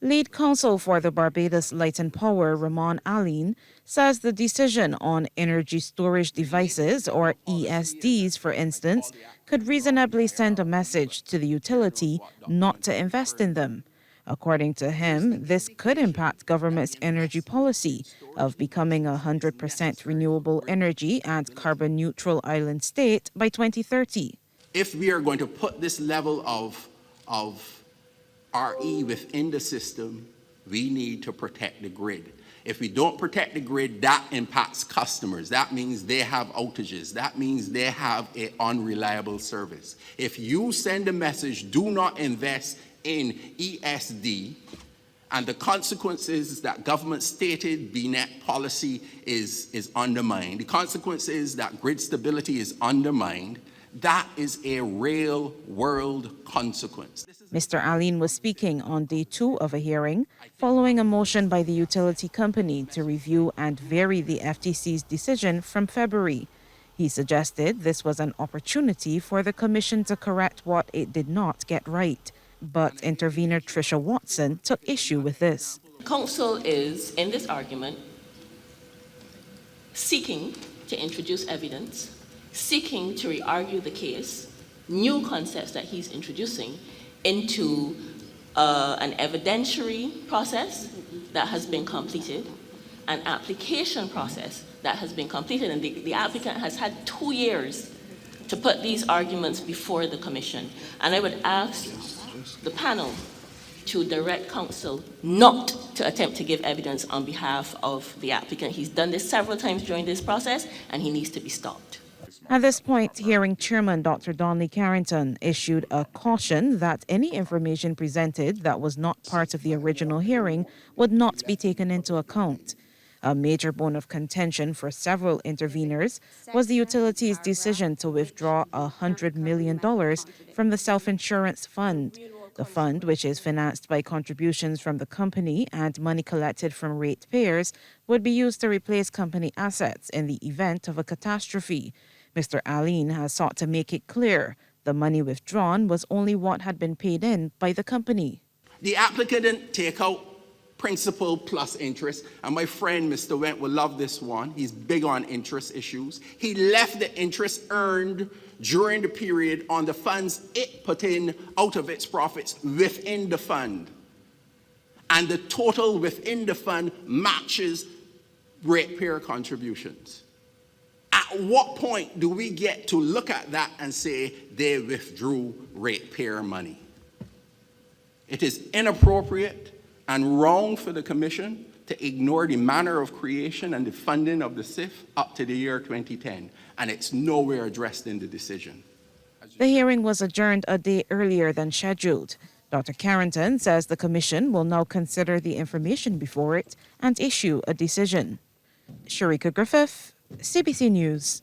Lead counsel for the Barbados Light and Power, Ramon Aline, says the decision on energy storage devices, or ESDs for instance, could reasonably send a message to the utility not to invest in them. According to him, this could impact government's energy policy of becoming a 100% renewable energy and carbon neutral island state by 2030. If we are going to put this level of RE within the system, we need to protect the grid. If we don't protect the grid, that impacts customers. That means they have outages. That means they have an unreliable service. If you send a message, do not invest in ESD, and the consequences is that government stated BNet policy is undermined. The consequence is that grid stability is undermined. That is a real world consequence. Mr. Aline was speaking on day 2 of a hearing following a motion by the utility company to review and vary the FTC's decision from February. He suggested this was an opportunity for the Commission to correct what it did not get right. But intervener Tricia Watson took issue with this. Council is, in this argument, seeking to introduce evidence, seeking to re-argue the case, new concepts that he's introducing into an evidentiary process that has been completed, an application process that has been completed, and the applicant has had 2 years to put these arguments before the Commission. And I would ask the panel to direct counsel not to attempt to give evidence on behalf of the applicant. He's done this several times during this process, and he needs to be stopped. At this point, hearing chairman Dr. Donley Carrington issued a caution that any information presented that was not part of the original hearing would not be taken into account. A major bone of contention for several interveners was the utility's decision to withdraw $100 million from the self-insurance fund. The fund, which is financed by contributions from the company and money collected from ratepayers, would be used to replace company assets in the event of a catastrophe. Mr. Aline has sought to make it clear the money withdrawn was only what had been paid in by the company. The applicant didn't take out principal plus interest, and my friend Mr. Went will love this one. He's big on interest issues. He left the interest earned during the period on the funds it put in out of its profits within the fund. And the total within the fund matches ratepayer contributions. At what point do we get to look at that and say they withdrew ratepayer money? It is inappropriate and wrong for the Commission to ignore the manner of creation and the funding of the SIF up to the year 2010, and it's nowhere addressed in the decision. The hearing was adjourned a day earlier than scheduled. Dr. Carrington says the Commission will now consider the information before it and issue a decision. Sharika Griffith, CBC News.